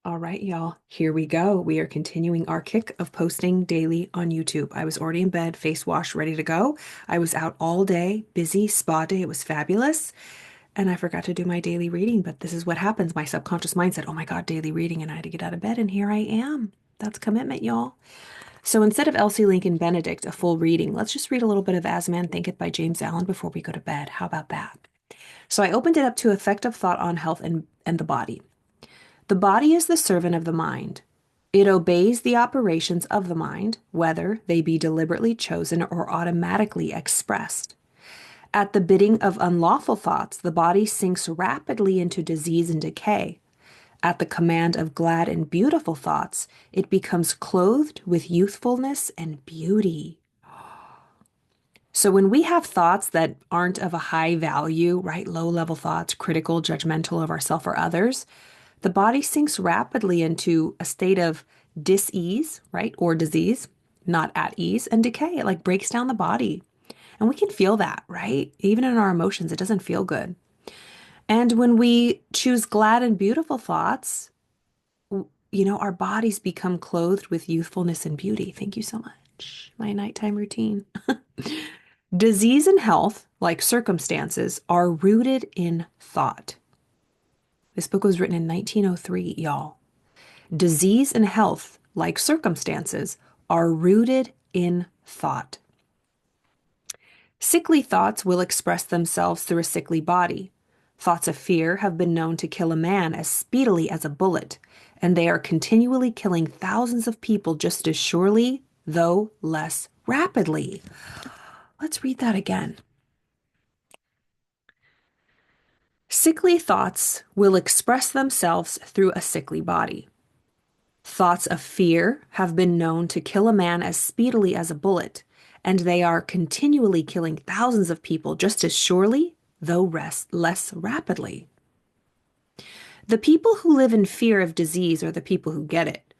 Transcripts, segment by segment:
All right, y'all, here we go. We are continuing our kick of posting daily on YouTube. I was already in bed, face wash, ready to go. I was out all day, busy, spa day. It was fabulous. And I forgot to do my daily reading, but this is what happens. My subconscious mind said, oh my God, daily reading. And I had to get out of bed, and here I am. That's commitment, y'all. So instead of Elsie Lincoln Benedict, a full reading, let's just read a little bit of As Man Thinketh by James Allen before we go to bed. How about that? So I opened it up to effective thought on health and the body. The body is the servant of the mind. It obeys the operations of the mind, whether they be deliberately chosen or automatically expressed. At the bidding of unlawful thoughts, the body sinks rapidly into disease and decay. At the command of glad and beautiful thoughts, it becomes clothed with youthfulness and beauty. So when we have thoughts that aren't of a high value, right, low level thoughts, critical, judgmental of ourselves or others, the body sinks rapidly into a state of dis-ease, right, or disease, not at ease, and decay. It like breaks down the body. And we can feel that, right? Even in our emotions, it doesn't feel good. And when we choose glad and beautiful thoughts, our bodies become clothed with youthfulness and beauty. Thank you so much. My nighttime routine. Disease and health, like circumstances, are rooted in thought. This book was written in 1903, y'all. Disease and health, like circumstances, are rooted in thought. Sickly thoughts will express themselves through a sickly body. Thoughts of fear have been known to kill a man as speedily as a bullet, and they are continually killing thousands of people just as surely, though less rapidly. Let's read that again. Sickly thoughts will express themselves through a sickly body. Thoughts of fear have been known to kill a man as speedily as a bullet, and they are continually killing thousands of people just as surely, though less rapidly. The people who live in fear of disease are the people who get it.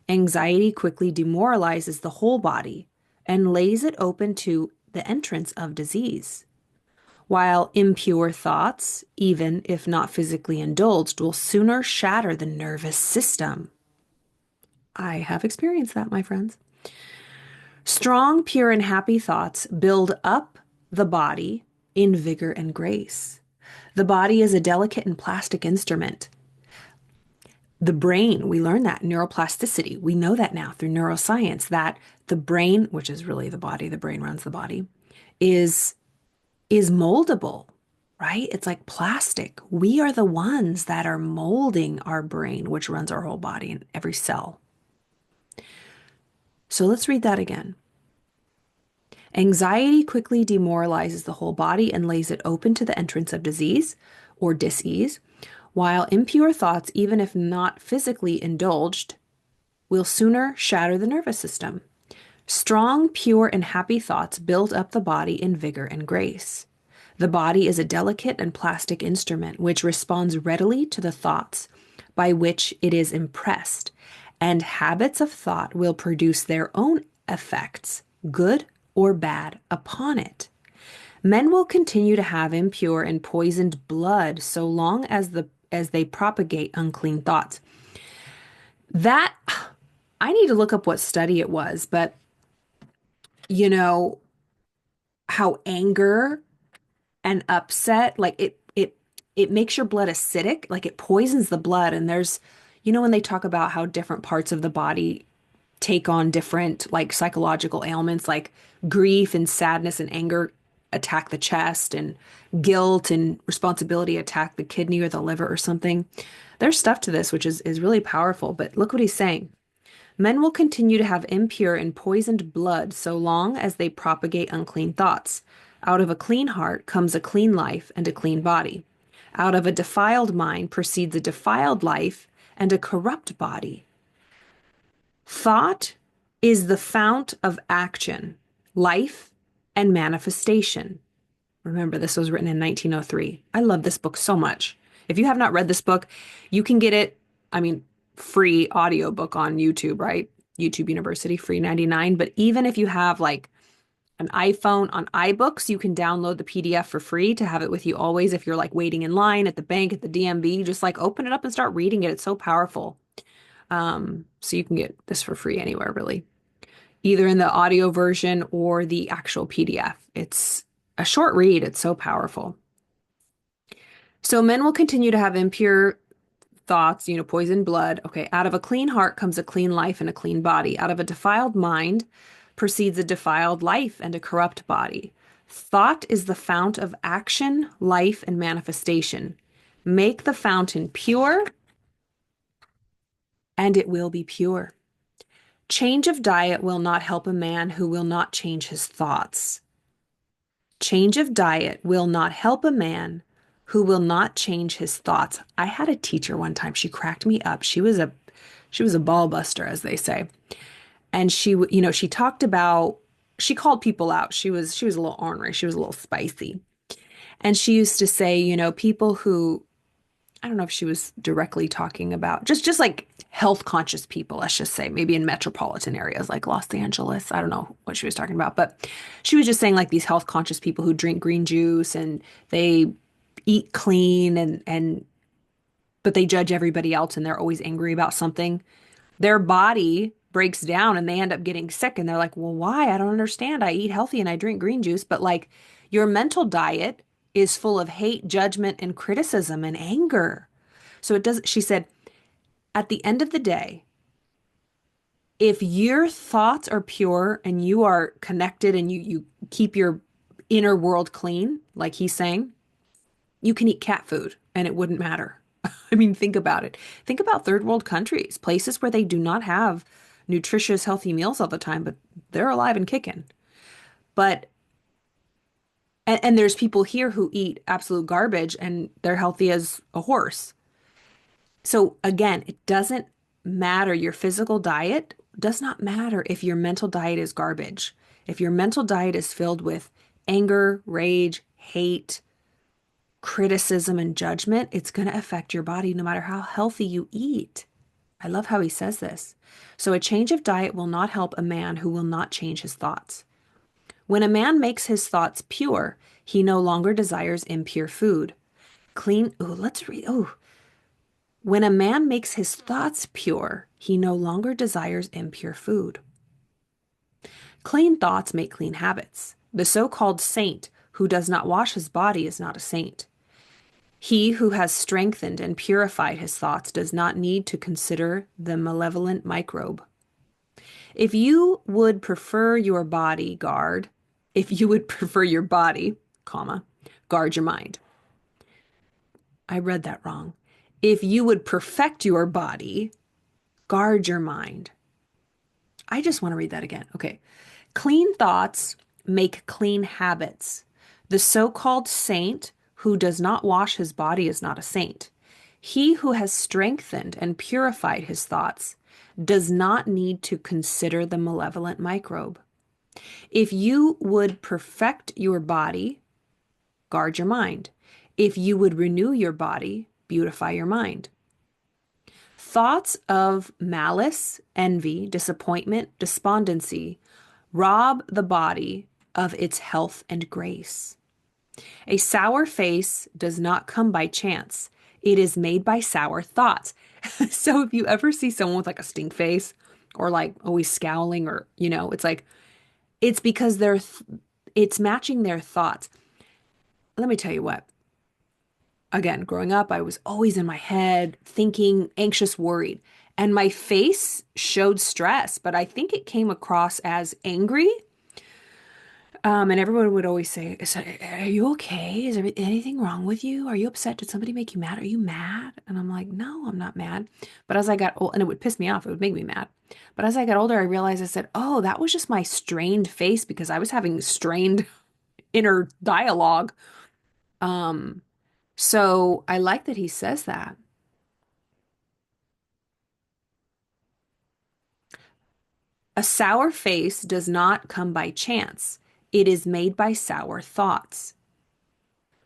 Anxiety quickly demoralizes the whole body and lays it open to the entrance of disease, while impure thoughts, even if not physically indulged, will sooner shatter the nervous system. I have experienced that, my friends. Strong, pure, and happy thoughts build up the body in vigor and grace. The body is a delicate and plastic instrument. The brain, we learn that neuroplasticity. We know that now through neuroscience that the brain, which is really the body, the brain runs the body, is moldable, right? It's like plastic. We are the ones that are molding our brain, which runs our whole body and every cell. So let's read that again. Anxiety quickly demoralizes the whole body and lays it open to the entrance of disease or dis-ease, while impure thoughts, even if not physically indulged, will sooner shatter the nervous system. Strong, pure, and happy thoughts build up the body in vigor and grace. The body is a delicate and plastic instrument which responds readily to the thoughts by which it is impressed, and habits of thought will produce their own effects, good or bad, upon it. Men will continue to have impure and poisoned blood so long as they propagate unclean thoughts. That I need to look up what study it was, but you know how anger and upset, like it makes your blood acidic, like it poisons the blood. And there's, when they talk about how different parts of the body take on different like psychological ailments, like grief and sadness and anger attack the chest, and guilt and responsibility attack the kidney or the liver or something. There's stuff to this which is really powerful. But look what he's saying. Men will continue to have impure and poisoned blood so long as they propagate unclean thoughts. Out of a clean heart comes a clean life and a clean body. Out of a defiled mind proceeds a defiled life and a corrupt body. Thought is the fount of action, life, and manifestation. Remember, this was written in 1903. I love this book so much. If you have not read this book, you can get it, free audiobook on YouTube, right? YouTube University, free 99. But even if you have like an iPhone on iBooks, you can download the PDF for free to have it with you always. If you're like waiting in line at the bank, at the DMV, just like open it up and start reading it. It's so powerful. So you can get this for free anywhere, really, either in the audio version or the actual PDF. It's a short read. It's so powerful. So men will continue to have impure thoughts, poison blood. Okay, out of a clean heart comes a clean life and a clean body. Out of a defiled mind proceeds a defiled life and a corrupt body. Thought is the fount of action, life, and manifestation. Make the fountain pure, and it will be pure. Change of diet will not help a man who will not change his thoughts. Change of diet will not help a man who will not change his thoughts. I had a teacher one time, she cracked me up. She was a ball buster, as they say. And she talked about, she called people out. She was a little ornery, she was a little spicy. And she used to say, people who, I don't know if she was directly talking about just like health conscious people, let's just say, maybe in metropolitan areas like Los Angeles. I don't know what she was talking about, but she was just saying like these health conscious people who drink green juice and they eat clean and but they judge everybody else and they're always angry about something. Their body breaks down and they end up getting sick and they're like, "Well, why? I don't understand. I eat healthy and I drink green juice." But like your mental diet is full of hate, judgment, and criticism and anger. So it does, she said, at the end of the day, if your thoughts are pure and you are connected and you keep your inner world clean, like he's saying, you can eat cat food and it wouldn't matter. I mean, think about it. Think about third world countries, places where they do not have nutritious, healthy meals all the time, but they're alive and kicking. But and there's people here who eat absolute garbage and they're healthy as a horse. So again, it doesn't matter. Your physical diet does not matter if your mental diet is garbage. If your mental diet is filled with anger, rage, hate, criticism, and judgment, it's going to affect your body no matter how healthy you eat. I love how he says this. So a change of diet will not help a man who will not change his thoughts. When a man makes his thoughts pure, he no longer desires impure food. Clean, oh, let's read. Oh, when a man makes his thoughts pure, he no longer desires impure food. Clean thoughts make clean habits. The so-called saint who does not wash his body is not a saint. He who has strengthened and purified his thoughts does not need to consider the malevolent microbe. If you would prefer your body, guard, if you would prefer your body, comma, guard your mind. I read that wrong. If you would perfect your body, guard your mind. I just want to read that again. Okay. Clean thoughts make clean habits. The so-called saint who does not wash his body is not a saint. He who has strengthened and purified his thoughts does not need to consider the malevolent microbe. If you would perfect your body, guard your mind. If you would renew your body, beautify your mind. Thoughts of malice, envy, disappointment, despondency rob the body of its health and grace. A sour face does not come by chance. It is made by sour thoughts. So if you ever see someone with like a stink face or like always scowling or, it's like, it's because it's matching their thoughts. Let me tell you what. Again, growing up, I was always in my head, thinking, anxious, worried. And my face showed stress, but I think it came across as angry. And everyone would always say, "Are you okay? Is there anything wrong with you? Are you upset? Did somebody make you mad? Are you mad?" And I'm like, "No, I'm not mad." But as I got old, and it would piss me off, it would make me mad. But as I got older, I realized I said, "Oh, that was just my strained face because I was having strained inner dialogue." Um, so I like that he says that. A sour face does not come by chance. It is made by sour thoughts.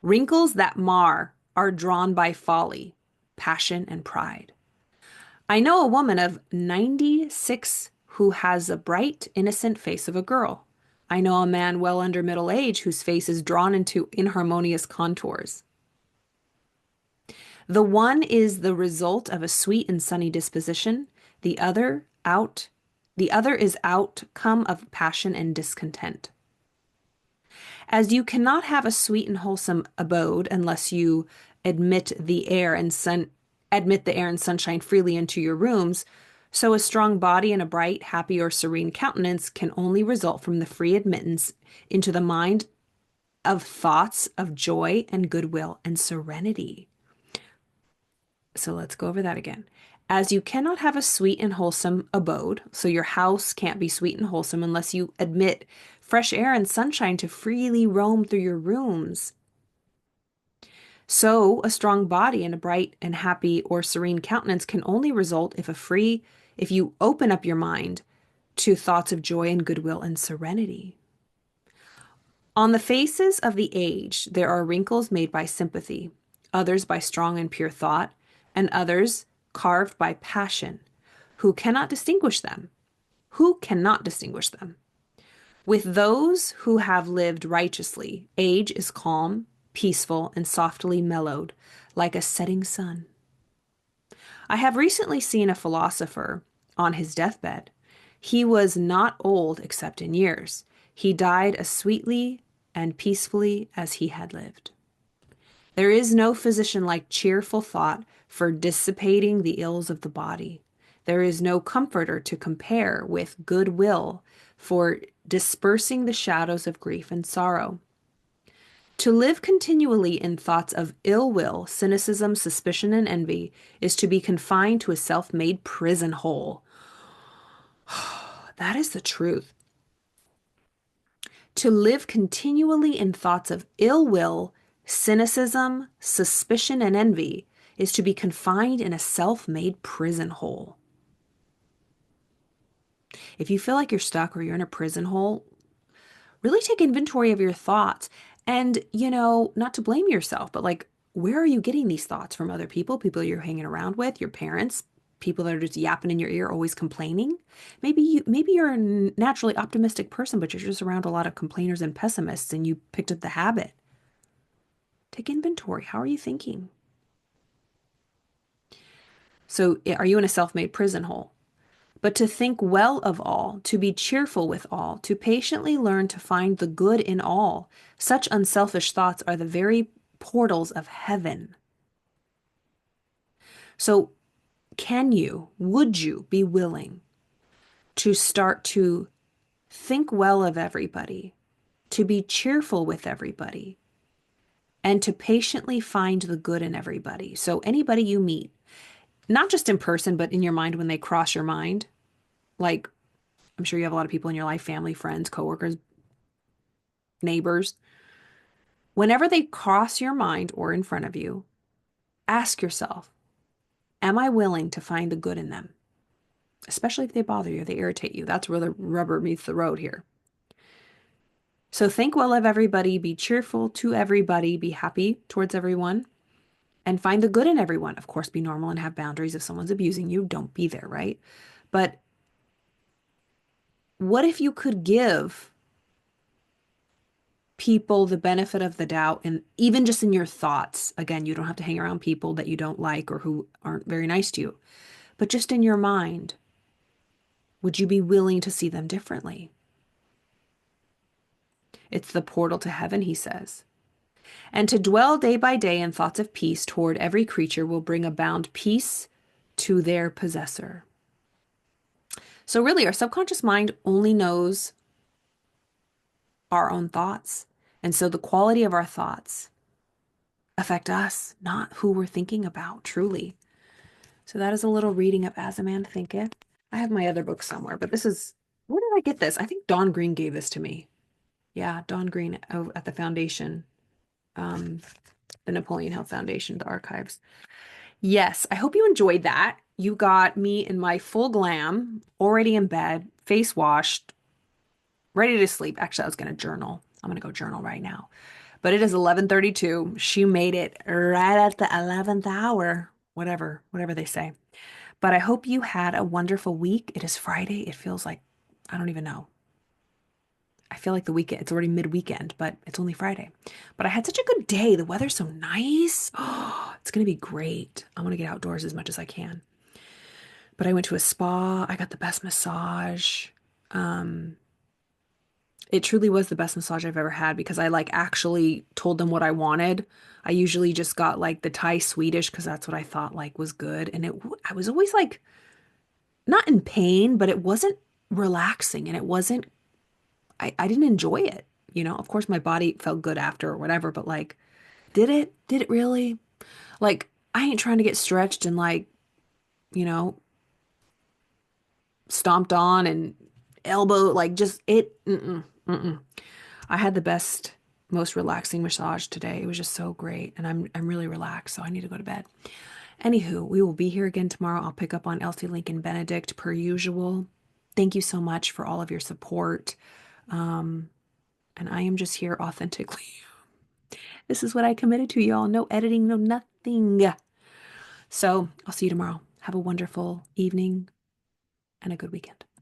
Wrinkles that mar are drawn by folly, passion, and pride. I know a woman of 96 who has a bright, innocent face of a girl. I know a man well under middle age whose face is drawn into inharmonious contours. The one is the result of a sweet and sunny disposition. The other out, the other is outcome of passion and discontent. As you cannot have a sweet and wholesome abode unless you admit the air and sun, admit the air and sunshine freely into your rooms, so a strong body and a bright, happy, or serene countenance can only result from the free admittance into the mind of thoughts of joy and goodwill and serenity. So let's go over that again. As you cannot have a sweet and wholesome abode, so your house can't be sweet and wholesome unless you admit fresh air and sunshine to freely roam through your rooms. So a strong body and a bright and happy or serene countenance can only result if you open up your mind to thoughts of joy and goodwill and serenity. On the faces of the aged, there are wrinkles made by sympathy, others by strong and pure thought, and others carved by passion. Who cannot distinguish them? Who cannot distinguish them? With those who have lived righteously, age is calm, peaceful, and softly mellowed, like a setting sun. I have recently seen a philosopher on his deathbed. He was not old except in years. He died as sweetly and peacefully as he had lived. There is no physician like cheerful thought for dissipating the ills of the body. There is no comforter to compare with good will for dispersing the shadows of grief and sorrow. To live continually in thoughts of ill will, cynicism, suspicion, and envy is to be confined to a self-made prison hole. That is the truth. To live continually in thoughts of ill will, cynicism, suspicion, and envy is to be confined in a self-made prison hole. If you feel like you're stuck or you're in a prison hole, really take inventory of your thoughts. And, not to blame yourself, but like, where are you getting these thoughts from? Other people you're hanging around with, your parents, people that are just yapping in your ear, always complaining? Maybe you're a naturally optimistic person, but you're just around a lot of complainers and pessimists and you picked up the habit. Take inventory. How are you thinking? So, are you in a self-made prison hole? But to think well of all, to be cheerful with all, to patiently learn to find the good in all, such unselfish thoughts are the very portals of heaven. So, would you be willing to start to think well of everybody, to be cheerful with everybody, and to patiently find the good in everybody? So, anybody you meet, not just in person, but in your mind when they cross your mind, like I'm sure you have a lot of people in your life, family, friends, coworkers, neighbors. Whenever they cross your mind or in front of you, ask yourself, am I willing to find the good in them? Especially if they bother you, they irritate you. That's where the rubber meets the road here. So think well of everybody, be cheerful to everybody, be happy towards everyone, and find the good in everyone. Of course, be normal and have boundaries. If someone's abusing you, don't be there, right? But what if you could give people the benefit of the doubt, and even just in your thoughts? Again, you don't have to hang around people that you don't like or who aren't very nice to you, but just in your mind, would you be willing to see them differently? It's the portal to heaven, he says. And to dwell day by day in thoughts of peace toward every creature will bring abound peace to their possessor. So really, our subconscious mind only knows our own thoughts. And so the quality of our thoughts affect us, not who we're thinking about, truly. So that is a little reading of As a Man Thinketh. I have my other book somewhere, but where did I get this? I think Dawn Green gave this to me. Yeah, Dawn Green at the foundation, the Napoleon Hill Foundation, the archives. Yes, I hope you enjoyed that. You got me in my full glam, already in bed, face washed, ready to sleep. Actually, I was going to journal. I'm going to go journal right now. But it is 11:32. She made it right at the 11th hour, whatever they say. But I hope you had a wonderful week. It is Friday. It feels like, I don't even know. I feel like the weekend, it's already mid-weekend, but it's only Friday. But I had such a good day. The weather's so nice. Oh, it's going to be great. I want to get outdoors as much as I can. But I went to a spa. I got the best massage. Um, it truly was the best massage I've ever had because I like actually told them what I wanted. I usually just got like the Thai Swedish because that's what I thought like was good. And I was always like not in pain, but it wasn't relaxing and it wasn't, I didn't enjoy it. You know, of course my body felt good after or whatever, but like, did it? Did it really? Like, I ain't trying to get stretched and like, you know, stomped on and elbow, like just it. Mm-mm. I had the best, most relaxing massage today. It was just so great, and I'm really relaxed, so I need to go to bed. Anywho, we will be here again tomorrow. I'll pick up on Elsie Lincoln Benedict per usual. Thank you so much for all of your support. Um, and I am just here authentically. This is what I committed to, y'all. No editing, no nothing. So I'll see you tomorrow. Have a wonderful evening and a good weekend.